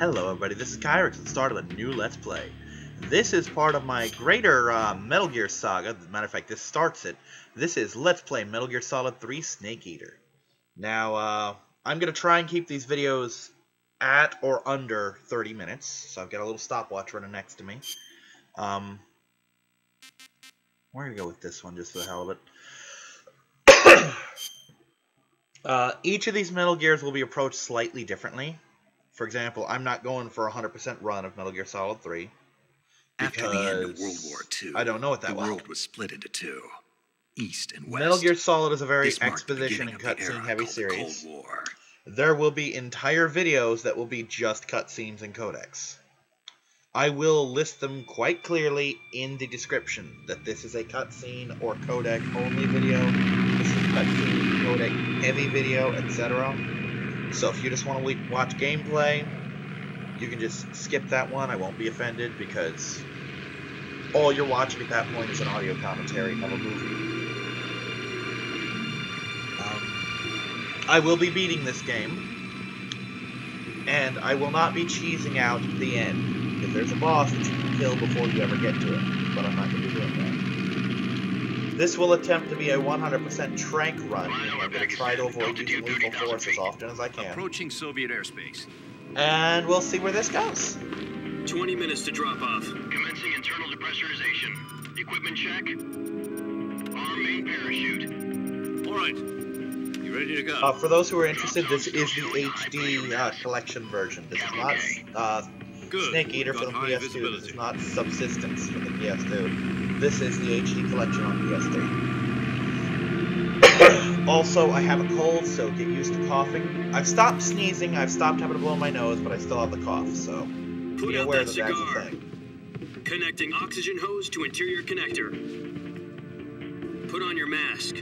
Hello everybody, this is Kyrix at the start of a new Let's Play. This is part of my greater Metal Gear Saga. As a matter of fact, this starts it. This is Let's Play Metal Gear Solid 3 Snake Eater. Now, I'm going to try and keep these videos at or under 30 minutes. So I've got a little stopwatch running next to me. We're going to go with this one just for the hell of it. Each of these Metal Gears will be approached slightly differently. For example, I'm not going for a 100% run of Metal Gear Solid 3. After the end of World War II, I don't know it that well. The world was split into two, East and West. Metal Gear Solid is a very This marked the exposition and beginning of the cutscene era heavy called the series. Cold War. There will be entire videos that will be just cutscenes and codecs. I will list them quite clearly in the description that this is a cutscene or codec only video. This is cutscene, codec heavy video, etc. So if you just want to watch gameplay, you can just skip that one. I won't be offended because all you're watching at that point is an audio commentary of a movie. I will be beating this game, and I will not be cheesing out the end, because there's a boss that you can kill before you ever get to it, but I'm not going to be doing that. This will attempt to be a 100% trank run, meaning I'm going to try to avoid using lethal force as often as I can. Approaching Soviet airspace. And we'll see where this goes. 20 minutes to drop off. Commencing internal depressurization. Equipment check. Arm main parachute. All right. You ready to go? For those who are interested, this is the HD collection version. This is not Snake Eater for the PS2. This is not Subsistence for the PS2. This is the HD collection on PS3. Also, I have a cold, so get used to coughing. I've stopped sneezing, I've stopped having to blow my nose, but I still have the cough, so be aware that that's a thing. Connecting oxygen hose to interior connector. Put on your mask.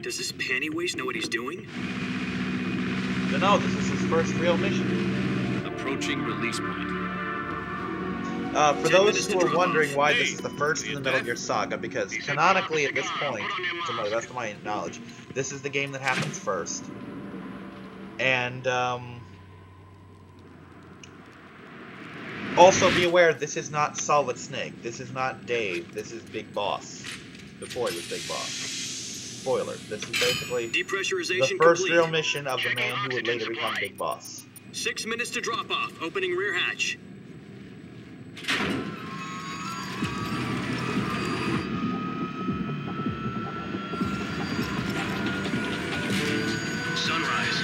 Does this panty waste know what he's doing? No, this is his first real mission. Approaching release point. For those who are wondering why this is the first in the Metal Gear Saga, because canonically at this point, to the best of my knowledge, this is the game that happens first. And, also be aware, this is not Solid Snake. This is not Dave. This is Big Boss. Before he was Big Boss. Spoiler. This is basically the first real mission of the man who would later become Big Boss. 6 minutes to drop off. Opening rear hatch. Sunrise.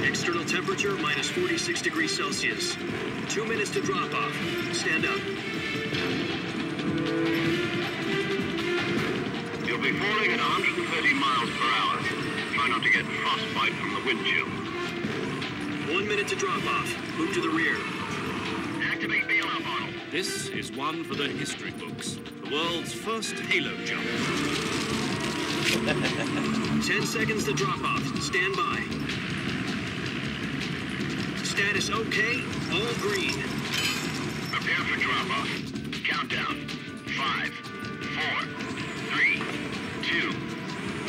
External temperature minus 46 degrees Celsius. 2 minutes to drop off. Stand up. You'll be falling at 130 miles per hour. Try not to get frostbite from the wind chill. 1 minute to drop off. Move to the rear. Activate bailout model. This is one for the history books. The world's first halo jump. 10 seconds to drop off. Stand by. Status okay. All green. Prepare for drop-off. Countdown. 5, 4, 3, 2,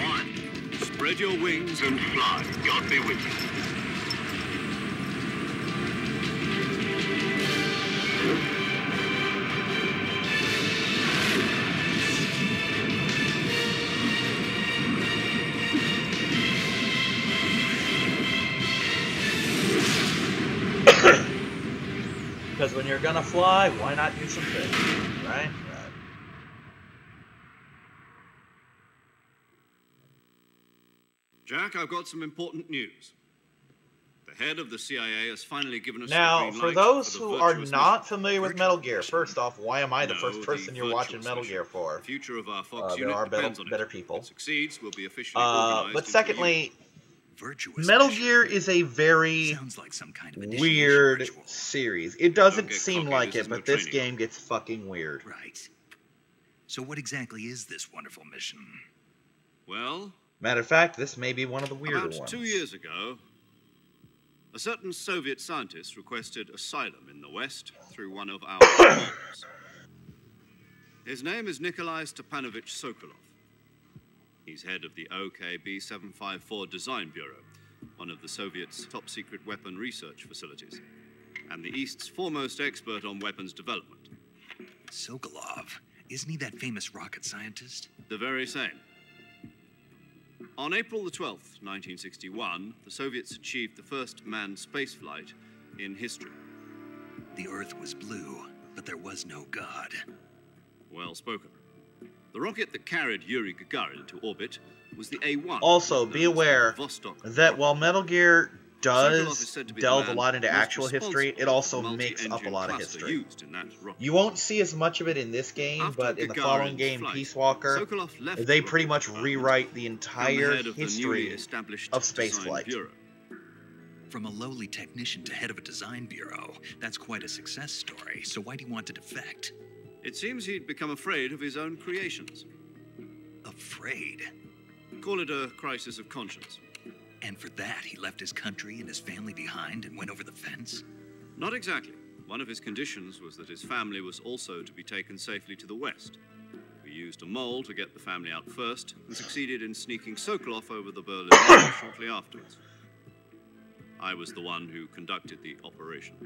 1. Spread your wings And fly. God be with you. Because when you're gonna fly, why not do some things, right? Jack, I've got some important news. The head of the CIA has finally given us Now, the green for light those the who are Virtuous not Mission. familiar with Metal Gear, first off, why am I the No, first person you're watching Virtuous Metal Mission. Gear for? The future of our Fox There unit are depends on better it. people. If it succeeds, we'll be officially organized But into a secondly, Virtuous Metal Mission. Gear is a very Sounds like some kind of initiation weird ritual. series. It doesn't Don't get seem cocky, like this it, is no but this training. game gets fucking weird. Right. So what exactly is this wonderful mission? Well, Matter of fact, this may be one of the weirder About ones. 2 years ago, a certain Soviet scientist requested asylum in the West through one of our bombs. His name is Nikolai Stepanovich Sokolov. He's head of the OKB 754 Design Bureau, one of the Soviets' top-secret weapon research facilities, and the East's foremost expert on weapons development. Sokolov, isn't he that famous rocket scientist? The very same. On April the 12th, 1961, the Soviets achieved the first manned spaceflight in history. The Earth was blue, but there was no God. Well spoken. The rocket that carried Yuri Gagarin into orbit was the A-1. Also, be aware that while Metal Gear Sokolov does is said to be delve the a man lot into most actual history, it responsible also for the makes up a multi-engine lot of cluster history. used in that rocket. You won't see as much of it in this game, After but in the Gagarin's following game, flight, Peace Walker, Sokolov left they the pretty rocket much department, rewrite the become the entire head of the newly history established of Design spaceflight. Bureau. From a lowly technician to head of a design bureau, that's quite a success story. So why do you want to defect? It seems he'd become afraid of his own creations. Afraid? Call it a crisis of conscience. And for that, he left his country and his family behind and went over the fence? Not exactly. One of his conditions was that his family was also to be taken safely to the West. We used a mole to get the family out first and succeeded in sneaking Sokolov over the Berlin Wall shortly afterwards. I was the one who conducted the operation.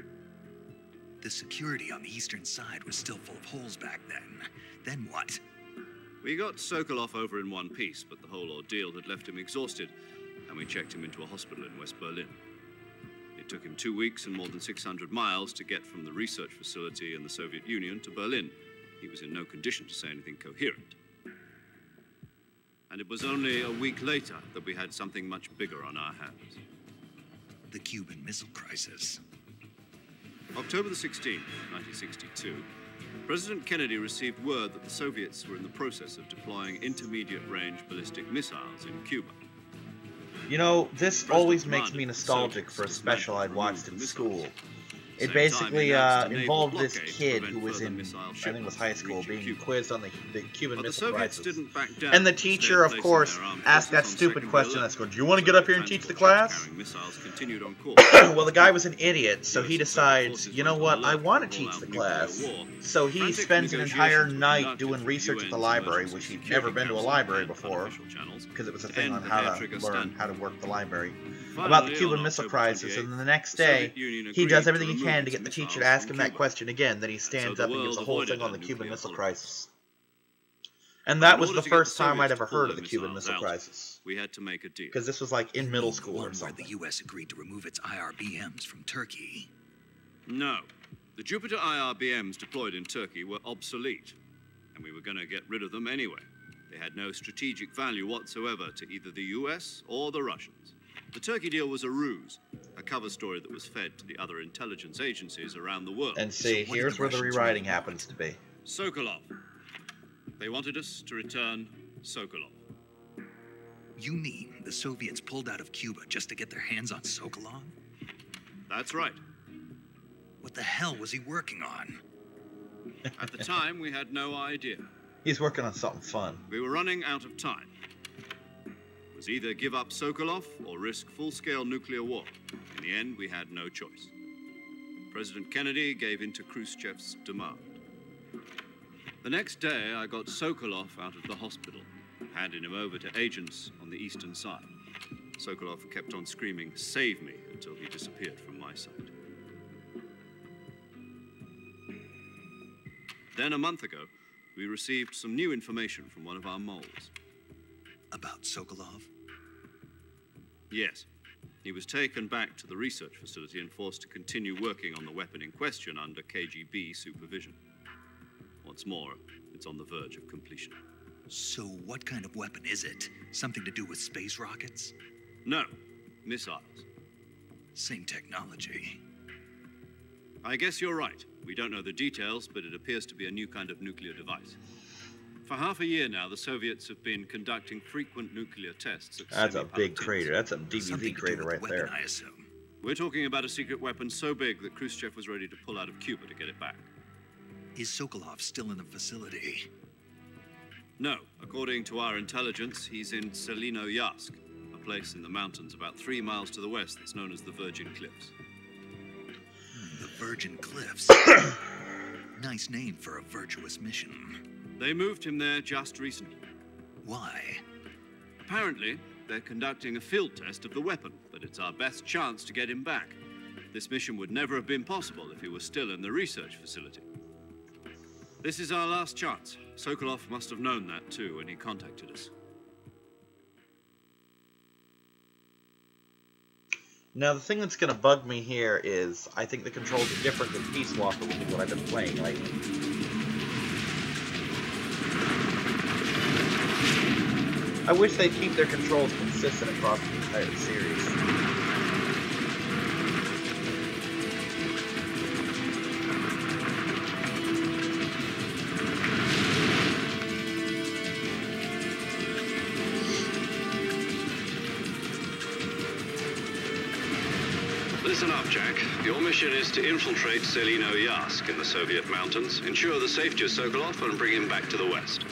The security on the eastern side was still full of holes back then. Then what? We got Sokolov over in one piece, but the whole ordeal had left him exhausted, and we checked him into a hospital in West Berlin. It took him 2 weeks and more than 600 miles to get from the research facility in the Soviet Union to Berlin. He was in no condition to say anything coherent. And it was only a week later that we had something much bigger on our hands. The Cuban Missile Crisis. October the 16th, 1962, President Kennedy received word that the Soviets were in the process of deploying intermediate-range ballistic missiles in Cuba. You know, this President always makes demanded me the nostalgic Soviets for a to special I'd remove watched the in missiles. school. At It the same time, basically he announced a naval involved this blockade to kid prevent who was further in, missile I think it was shipments high from school, reaching being Cuba. quizzed on the Cuban But the Missile Soviets Crisis. didn't back down, And the instead teacher, of placing course, their armed asked that forces on stupid second question. alert. That's going, do you want to get up here and teach the Transport class? ships carrying missiles continued on course. Well, the guy was an idiot, so he US decides, forces you know went what, on I alert want for to teach all-out the nuclear class. war. So he Frantic spends an entire negotiations were night conducted doing with research the at the UN's library, Emergency which he'd Security never been to a Council library and before, unofficial channels because it was a to thing end on the how hair to trigger learn standoff. how to work the library. About Finally, the Cuban on Missile October Crisis, 28th, and then the next the day, Soviet Union he agreed does to everything he remove can to its get the teacher missiles to ask from him that Cuba. question again, then he So stands the up and gives world the whole avoided thing on a the Cuban nuclear Missile holocaust. Crisis. And that In was order the to get first the time I'd Soviets ever to pull heard of their the Cuban missiles Missile out, Crisis. we had to make a deal. Because this was like in You middle mean the school one or where something. the U.S. agreed to remove its IRBMs from Turkey. No. The Jupiter IRBMs deployed in Turkey were obsolete, and we were going to get rid of them anyway. They had no strategic value whatsoever to either the US or the Russians. The Turkey deal was a ruse, a cover story that was fed to the other intelligence agencies around the world. And see, So what did here's the where the Russians rewriting really happens to be. Sokolov. They wanted us to return Sokolov. You mean the Soviets pulled out of Cuba just to get their hands on Sokolov? That's right. What the hell was he working on? At the time, we had no idea. He's working on something fun. We were running out of time. It was either give up Sokolov or risk full-scale nuclear war. In the end, we had no choice. President Kennedy gave in to Khrushchev's demand. The next day, I got Sokolov out of the hospital, handed him over to agents on the eastern side. Sokolov kept on screaming, "Save me," until he disappeared from my sight. Then, a month ago, we received some new information from one of our moles. About Sokolov? Yes. He was taken back to the research facility and forced to continue working on the weapon in question under KGB supervision. What's more, it's on the verge of completion. So what kind of weapon is it? Something to do with space rockets? No, missiles. Same technology. I guess you're right. We don't know the details, but it appears to be a new kind of nuclear device. For half a year now, the Soviets have been conducting frequent nuclear tests at That's a big semi-powered crater. That's a DBZ Something to crater do with right the weapon, there. I assume. We're talking about a secret weapon so big that Khrushchev was ready to pull out of Cuba to get it back. Is Sokolov still in the facility? No. According to our intelligence, he's in Selino-Yask, a place in the mountains about 3 miles to the west that's known as the Virgin Cliffs. The Virgin Cliffs. Nice name for a virtuous mission. They moved him there just recently. Why? Apparently, they're conducting a field test of the weapon, but it's our best chance to get him back. This mission would never have been possible if he was still in the research facility. This is our last chance. Sokolov must have known that too when he contacted us. Now, the thing that's going to bug me here is I think the controls are different than Peace Walker, which is what I've been playing lately. I wish they'd keep their controls consistent across the entire series. Listen up, Jack. Your mission is to infiltrate Selino-Yask in the Soviet mountains, ensure the safety of Sokolov, and bring him back to the west.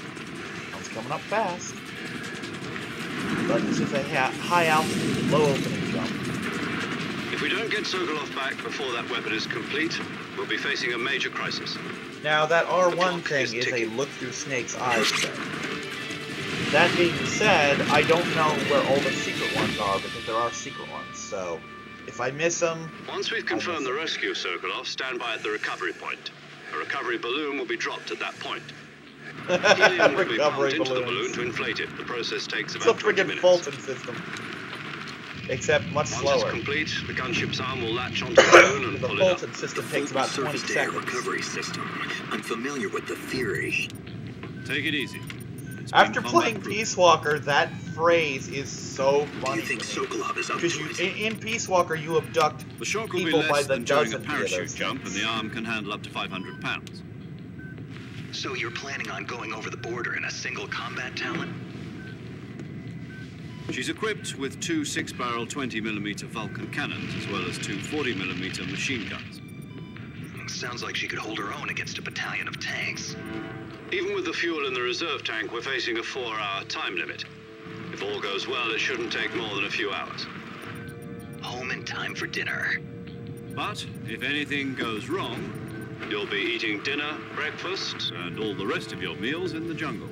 It's coming up fast. But this is a high altitude, low opening jump. If we don't get Sokolov back before that weapon is complete, we'll be facing a major crisis. Now, that R1 clock thing is is a ticking. look through Snake's eyes thing. That being said, I don't know where all the secret ones are, because there are secret ones, so if I miss them... Once we've confirmed the rescue of Sokolov, stand by at the recovery point. A recovery balloon will be dropped at that point. Helium will be pumped into the balloon to inflate it. The process takes It's a about 20 friggin' minutes. Fulton system. Except much Once slower. it's complete, the gunship's arm will latch onto the balloon and The pull it up. Fulton system takes about 20 surface to air seconds. recovery system. I'm familiar with the theory. Take it easy. It's been After playing combat-proof. Peace Walker, that phrase is so Do funny you think to me. Sokolov is up Because to it? in Peace Walker, you abduct The shock will be people by less the than during a dozen via parachute those jump, and things. the arm can handle up to 500 pounds. So you're planning on going over the border in a single combat talent? She's equipped with 2 6-barrel 20mm Vulcan cannons, as well as 2 40mm machine guns. Sounds like she could hold her own against a battalion of tanks. Even with the fuel in the reserve tank, we're facing a 4-hour time limit. If all goes well, it shouldn't take more than a few hours. Home in time for dinner. But if anything goes wrong, You'll be eating dinner, breakfast, and all the rest of your meals in the jungle.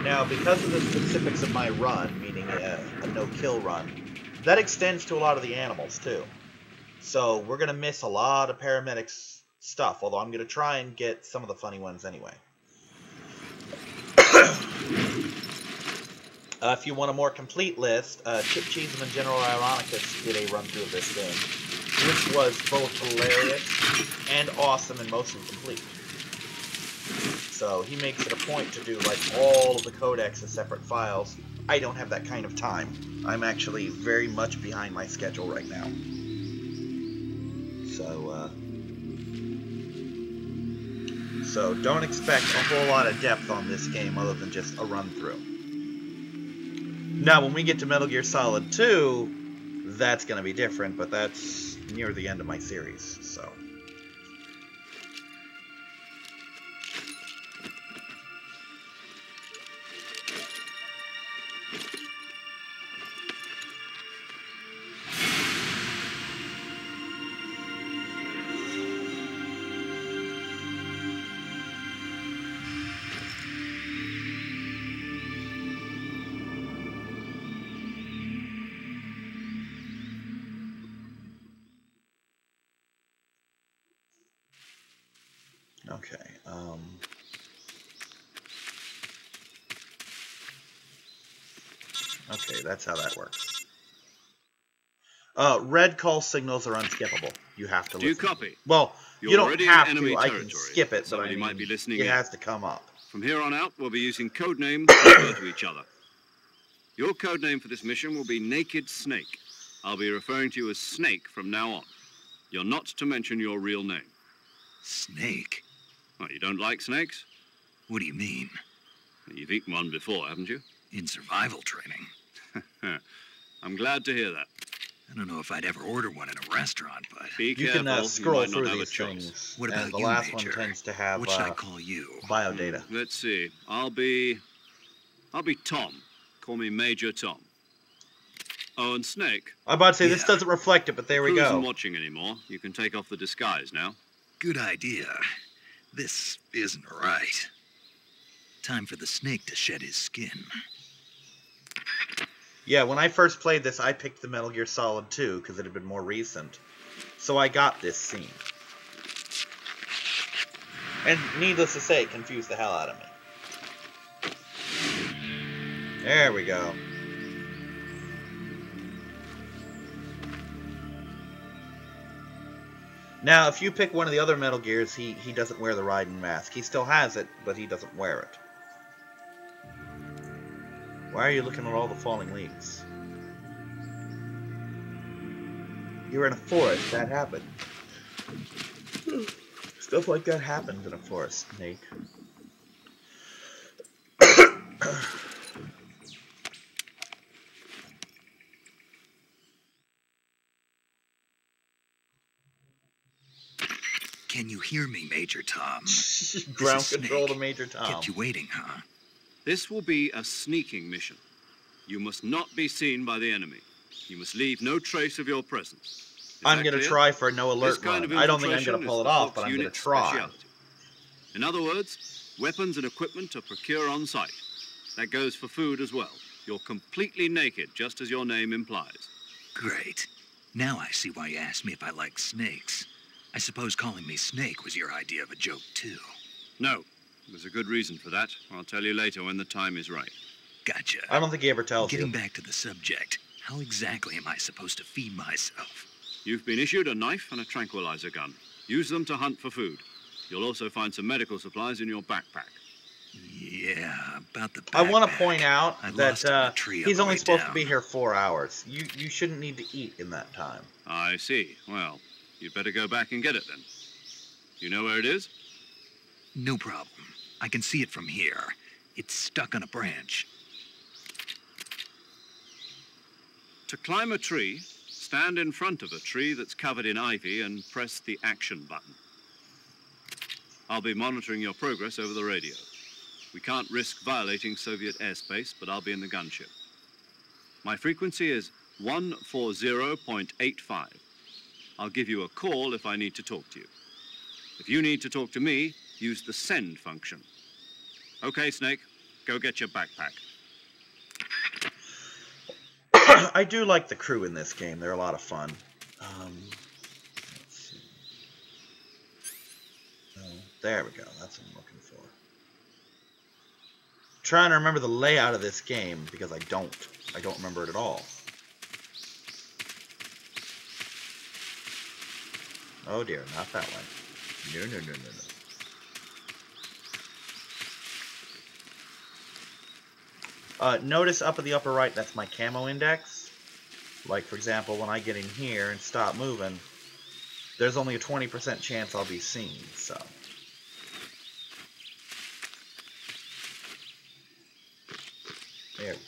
Now, because of the specifics of my run, meaning a no-kill run, that extends to a lot of the animals, too. So we're going to miss a lot of paramedics stuff, although I'm going to try and get some of the funny ones anyway. If you want a more complete list, Chip Cheesem and General Ironicus did a run-through of this game, which was both hilarious and awesome and mostly complete. So he makes it a point to do like all of the codecs as separate files. I don't have that kind of time. I'm actually very much behind my schedule right now. So don't expect a whole lot of depth on this game other than just a run-through. Now, when we get to Metal Gear Solid 2, that's going to be different, but that's near the end of my series, so... Okay, okay, that's how that works. Red call signals are unskippable. You have to Do you listen. copy? Well, You're you don't already in have enemy to. I can territory. skip it, but Somebody I mean, might be listening it in. has to come up. From here on out, we'll be using code names to refer to each other. Your code name for this mission will be Naked Snake. I'll be referring to you as Snake from now on. You're not to mention your real name. Snake? Well, you don't like snakes? What do you mean? You've eaten one before, haven't you? In survival training. I'm glad to hear that. I don't know if I'd ever order one in a restaurant, but... Be You careful, can scroll you might through not have a these choice. things, What and about the you, last Major? one tends to have What should I call you? biodata. Let's see. I'll be Tom. Call me Major Tom. Oh, and Snake. I'm about to say, this Yeah. doesn't reflect it, but there we Crew isn't go. watching anymore. You can take off the disguise now. Good idea. This isn't right. Time for the snake to shed his skin. Yeah, when I first played this, I picked the Metal Gear Solid 2 because it had been more recent. So I got this scene. And needless to say, it confused the hell out of me. There we go. Now, if you pick one of the other Metal Gears, he doesn't wear the Raiden mask. He still has it, but he doesn't wear it. Why are you looking at all the falling leaves? You were in a forest. That happened. Stuff like that happens in a forest, Snake. Can you hear me, Major Tom? Ground This is control to Snake. Major Tom. Kept you waiting, huh? This will be a sneaking mission. You must not be seen by the enemy. You must leave no trace of your presence. Is I'm that going to clear? try for a no This alert kind run. of I don't think I'm going infiltration to pull is it the off, Fox but I'm going to unit's try. specialty. In other words, weapons and equipment are procure on site. That goes for food as well. You're completely naked, just as your name implies. Great. Now I see why you asked me if I like snakes. I suppose calling me Snake was your idea of a joke, too. No, there's a good reason for that. I'll tell you later when the time is right. Gotcha. I don't think he ever tells Getting you. back to the subject, how exactly am I supposed to feed myself? You've been issued a knife and a tranquilizer gun. Use them to hunt for food. You'll also find some medical supplies in your backpack. Yeah, about the I want to backpack. point out I lost it in that the tree on he's the only way supposed to down. be here 4 hours. You shouldn't need to eat in that time. I see. Well, you'd better go back and get it then. You know where it is? No problem. I can see it from here. It's stuck on a branch. To climb a tree, stand in front of a tree that's covered in ivy and press the action button. I'll be monitoring your progress over the radio. We can't risk violating Soviet airspace, but I'll be in the gunship. My frequency is 140.85. I'll give you a call if I need to talk to you. If you need to talk to me, use the send function. Okay, Snake, go get your backpack. I do like the crew in this game. They're a lot of fun. Let's see. Oh, there we go. That's what I'm looking for. Trying to remember the layout of this game because I don't remember it at all. Oh dear, not that way. No. Notice up in the upper right, that's my camo index. Like, for example, when I get in here and stop moving, there's only a 20% chance I'll be seen, so. There we go.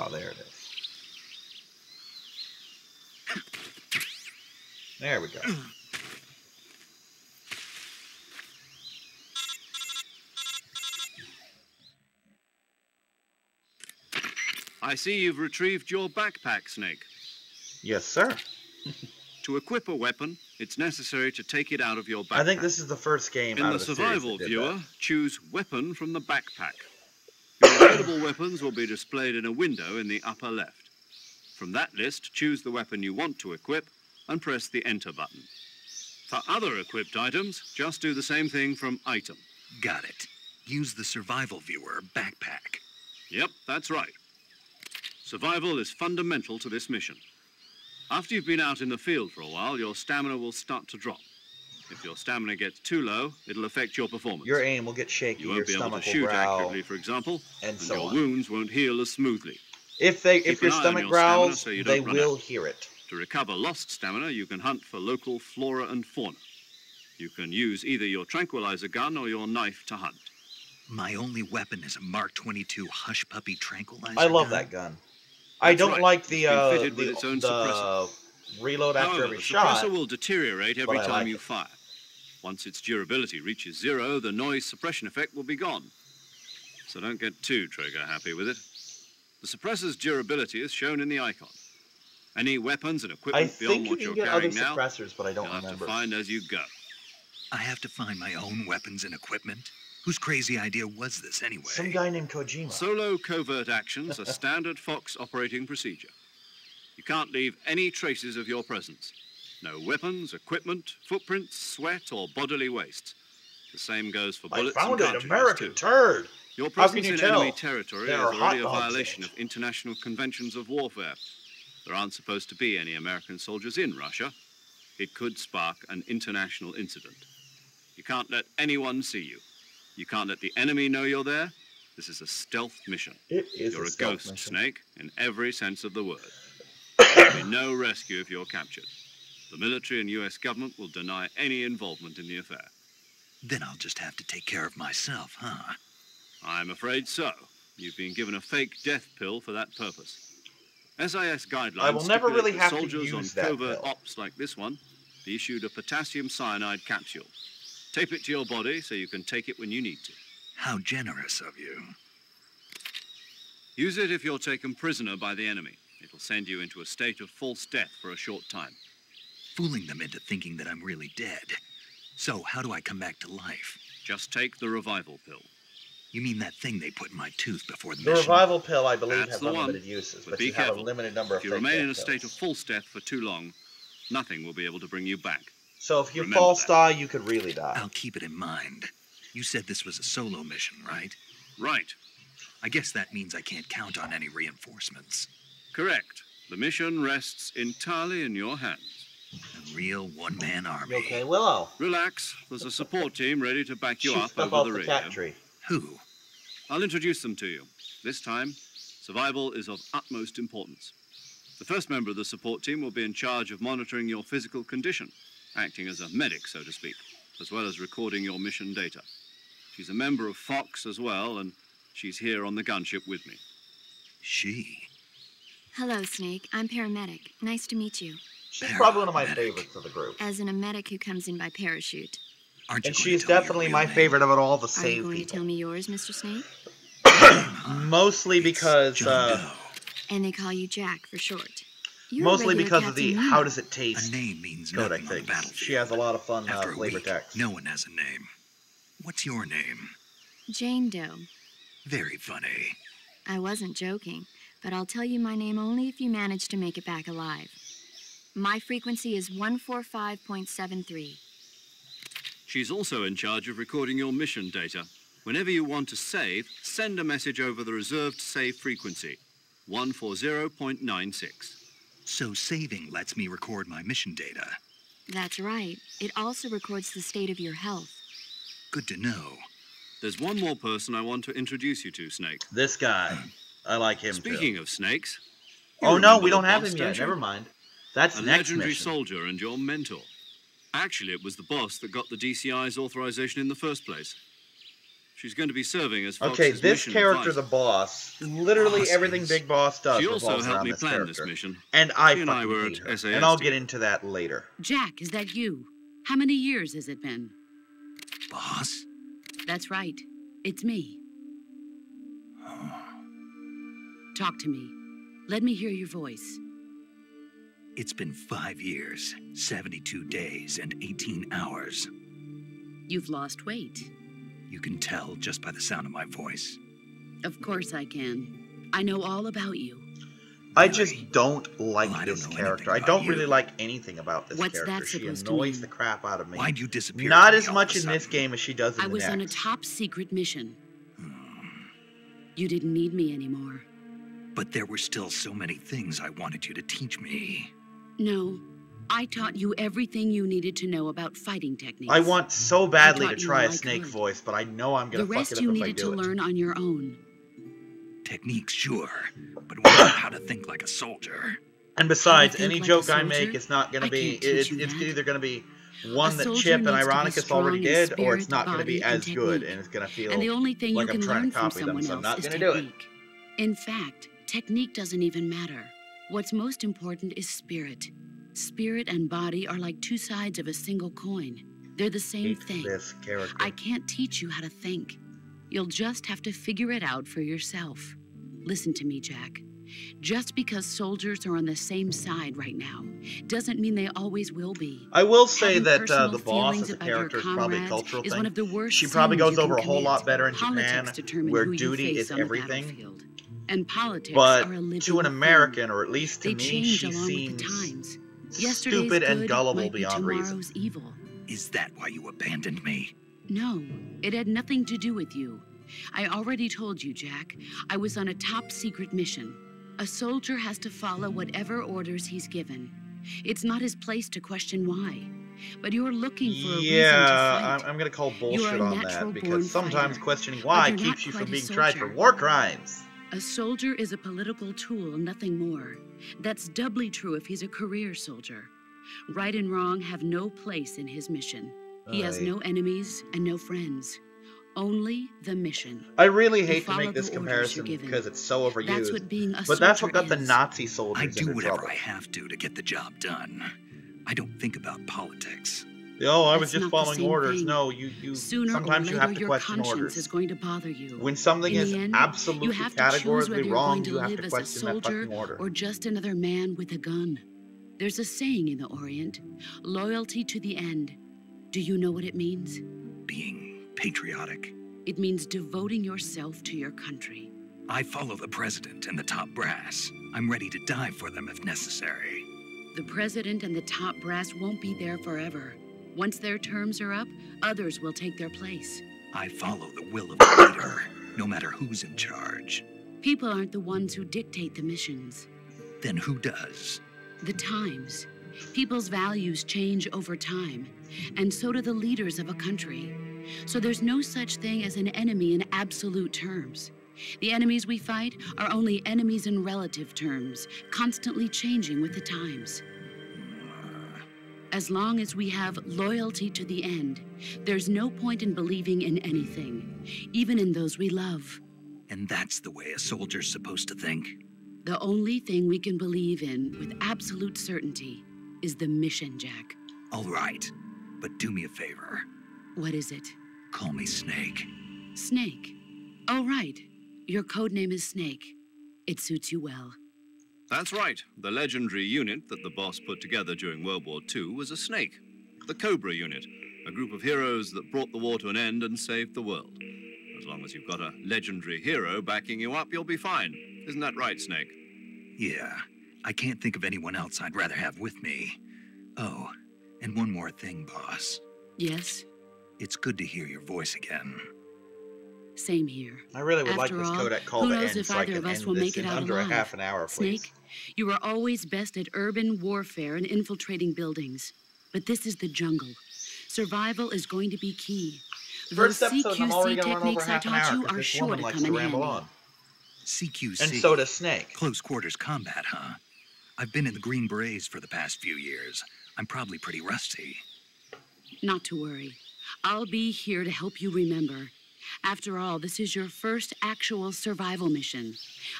Oh, there it is. There we go. I see you've retrieved your backpack, Snake. Yes, sir. To equip a weapon, it's necessary to take it out of your backpack. I think this is the first game In out the of the series survival that did viewer, that. choose Weapon from the backpack. Your available weapons will be displayed in a window in the upper left. From that list, choose the weapon you want to equip and press the Enter button. For other equipped items, just do the same thing from Item. Got it. Use the survival viewer backpack. Yep, that's right. Survival is fundamental to this mission. After you've been out in the field for a while, your stamina will start to drop. If your stamina gets too low, it'll affect your performance. Your aim will get shaky, You your won't be able to stomach will shoot growl, accurately, for example, and so your on. wounds won't heal as smoothly. If Keep your an eye on stomach your growls, stamina so you they don't run will out. hear it. To recover lost stamina, you can hunt for local flora and fauna. You can use either your tranquilizer gun or your knife to hunt. My only weapon is a Mark 22 Hush Puppy tranquilizer I love gun. that gun. I don't right. like It's been fitted with its own the suppressor. reload after However, every the shot. suppressor will deteriorate every but I time like you it. fire. Once its durability reaches 0, the noise suppression effect will be gone. So don't get too trigger happy with it. The suppressor's durability is shown in the icon. Any weapons and I equipment beyond think you what can you're get other carrying now, suppressors, but I don't you'll have to remember. find as you go. I have to find my own weapons and equipment? Whose crazy idea was this anyway? Some guy named Kojima. Solo covert actions are standard Fox operating procedure. You can't leave any traces of your presence. No weapons, equipment, footprints, sweat, or bodily waste. The same goes for I bullets found and an cartridges, American too. turd. Your How can presence you in tell? enemy territory There is are already a hot dogs in violation it. of international conventions of warfare. There aren't supposed to be any American soldiers in Russia. It could spark an international incident. You can't let anyone see you. You can't let the enemy know you're there. This is a stealth mission. It is You're a stealth ghost, mission. Snake, in every sense of the word. There'll be no rescue if you're captured. The military and US government will deny any involvement in the affair. Then I'll just have to take care of myself, huh? I'm afraid so. You've been given a fake death pill for that purpose. SIS guidelines I will never really stipulate that have to soldiers on use that covert pill. ops like this one be issued a potassium cyanide capsule. Tape it to your body so you can take it when you need to. How generous of you. Use it if you're taken prisoner by the enemy. It'll send you into a state of false death for a short time. Fooling them into thinking that I'm really dead. So, how do I come back to life? Just take the revival pill. You mean that thing they put in my tooth before the The mission? revival pill, I believe, That's has the one. unlimited uses, But but be you have a careful. limited number of If you fake remain death in a state of pills. false death for too long, nothing will be able to bring you back. So if you Remember false that. die, you could really die. I'll keep it in mind. You said this was a solo mission, right? Right. I guess that means I can't count on any reinforcements. Correct. The mission rests entirely in your hands. A real one-man army. You okay, Willow? Relax. There's a support team ready to back you Shoot up stuff over off the the radio. cat tree. Who? I'll introduce them to you. This time, survival is of utmost importance. The first member of the support team will be in charge of monitoring your physical condition, acting as a medic, so to speak, as well as recording your mission data. She's a member of Fox as well, and she's here on the gunship with me. She. Hello, Snake. I'm paramedic. Nice to meet you. She's probably one of my Paramedic. favorites of the group. As in a medic who comes in by parachute. Aren't you And going she's to tell me your definitely real my name? favorite of it all to Are you save going to people. tell me yours, Mr. Snake? Mostly because, John Doe. And they call you Jack for short. You're a mostly regular because of the Captain how Nemo. does it A taste name means codec nothing on the things. battlefield. She has a lot of fun After a flavor week, text. no one has a name. What's your name? Jane Doe. Very funny. I wasn't joking, but I'll tell you my name only if you manage to make it back alive. My frequency is 145.73. She's also in charge of recording your mission data. Whenever you want to save, send a message over the reserved save frequency, 140.96. So saving lets me record my mission data. That's right. It also records the state of your health. Good to know. There's one more person I want to introduce you to, Snake. This guy. I like him Speaking too. of snakes... you Oh no, remember we the don't have boss, him yet. don't you? Never mind. That's A next legendary mission. soldier and your mentor. Actually, it was the boss that got the DCI's authorization in the first place. She's going to be serving as Fox's Okay, this mission character, the advisor. boss, literally Bosses. everything Big Boss does She also revolves helped around me this plan character. this mission. And I She and I fucking were hate at her. SAS And I'll get together. into that later. Jack, is that you? How many years has it been? Boss? That's right. It's me. Talk to me. Let me hear your voice. It's been 5 years, 72 days, and 18 hours. You've lost weight. You can tell just by the sound of my voice. Of course I can. I know all about you. I just don't like Well, I don't this know character. anything I don't about really you. like anything about this What's character. that She supposed to annoys mean? the crap out of me. Why'd you disappear? Not on me as all much of in a this sudden? game as she does in I the was next. on a top secret mission. You didn't need me anymore. But there were still so many things I wanted you to teach me. No, I taught you everything you needed to know about fighting techniques. I want so badly to taught you try all a I snake could. voice, but I know I'm The gonna fuck rest it up you if I needed to do it. learn on your own. Techniques, sure, but what about how to think like a soldier? And besides, think any like a joke I make soldier? is not gonna I be. can't teach you It's that. either gonna be one that Chip and Ironicus already did, or it's not going to be as good, and it's going to feel the only thing like you I'm can trying learn to copy from them, so I'm someone not else going is to do it. technique. In fact, technique doesn't even matter. What's most important is spirit. Spirit and body are like two sides of a single coin. They're the same thing. This character. I can't teach you how to think. You'll just have to figure it out for yourself. Listen to me, Jack. Just because soldiers are on the same side right now doesn't mean they always will be. I will say Having that personal the boss feelings as a about your character is probably a comrades cultural is thing. one of the worst She probably sins goes you over a can whole lot commit. better in Japan, Politics determine where who you duty face is on the everything. battlefield. And politics But are a living to an thing. American, or at least to They me, change she along with the seems times. Yesterday's stupid and good gullible might be beyond reason. tomorrow's evil. Is that why you abandoned me? No, it had nothing to do with you. I already told you, Jack. I was on a top secret mission. A soldier has to follow whatever orders he's given. It's not his place to question why. But you're looking for a reason to fight. I'm going to call You are bullshit a on that, natural-born because sometimes fighter. questioning But why you're not keeps you quite from a being tried for soldier. war crimes. A soldier is a political tool, nothing more. That's doubly true if he's a career soldier. Right and wrong have no place in his mission. He has no enemies and no friends. Only the mission. I really hate to follow make this the orders comparison you're given. because it's so overused. That's what being a but that's what got soldier the is. Nazi soldiers I do into whatever trouble. I have to get the job done. I don't think about politics. Oh, I was That's just not the following same orders. thing. No, you Sooner sometimes or you later, have to your question conscience orders. is going to bother you. When something In is the end, absolutely you have to choose whether categorically you're wrong, going to you have live to as a question that soldier fucking order. or just another man with a gun. There's a saying in the Orient, loyalty to the end. Do you know what it means? Being patriotic. It means devoting yourself to your country. I follow the president and the top brass. I'm ready to die for them if necessary. The president and the top brass won't be there forever. Once their terms are up, others will take their place. I follow the will of the leader, no matter who's in charge. People aren't the ones who dictate the missions. Then who does? The times. People's values change over time, and so do the leaders of a country. So there's no such thing as an enemy in absolute terms. The enemies we fight are only enemies in relative terms, constantly changing with the times. As long as we have loyalty to the end, there's no point in believing in anything, even in those we love. And that's the way a soldier's supposed to think? The only thing we can believe in with absolute certainty is the mission, Jack. All right, but do me a favor. What is it? Call me Snake. Snake. Oh, right. Your code name is Snake. It suits you well. That's right. The legendary unit that the boss put together during World War II was a snake. The Cobra unit, a group of heroes that brought the war to an end and saved the world. As long as you've got a legendary hero backing you up, you'll be fine. Isn't that right, Snake? Yeah, I can't think of anyone else I'd rather have with me. Oh, and one more thing, boss. Yes? It's good to hear your voice again. Same here. I really would like After this all, codec call who to knows end if so I either can of us end will this make it in out under alive. a half an hour, please. Snake, you are always best at urban warfare and infiltrating buildings. But this is the jungle. Survival is going to be key. First Those episode, I'm already CQC going to run over techniques I half an taught hour you because are this sure woman to likes come to in ramble handy. on. CQC. And so does Snake. Close quarters combat, huh? I've been in the Green Berets for the past few years. I'm probably pretty rusty. Not to worry. I'll be here to help you remember. After all, this is your first actual survival mission.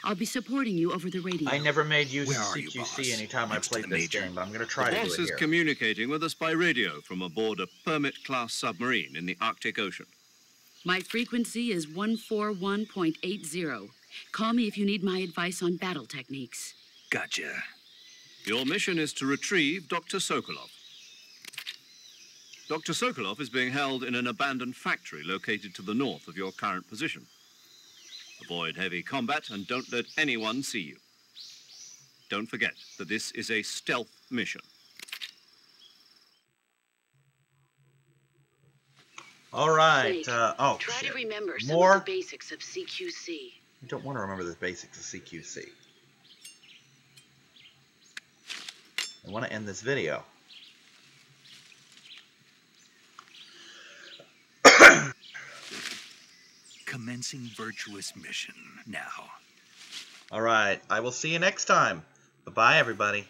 I'll be supporting you over the radio. I never made use of Where are you, CQC boss? anytime I Next to played the this Major. game, but I'm going to The try to do boss it is here. communicating with us by radio from aboard a Permit-class submarine in the Arctic Ocean. My frequency is 141.80. Call me if you need my advice on battle techniques. Gotcha. Your mission is to retrieve Dr. Sokolov. Dr. Sokolov is being held in an abandoned factory located to the north of your current position. Avoid heavy combat and don't let anyone see you. Don't forget that this is a stealth mission. All right. Try shit. to remember some More? of the basics of CQC. I don't want to remember the basics of CQC. I want to end this video. Commencing Virtuous Mission now. All right. I will see you next time. Bye-bye, everybody.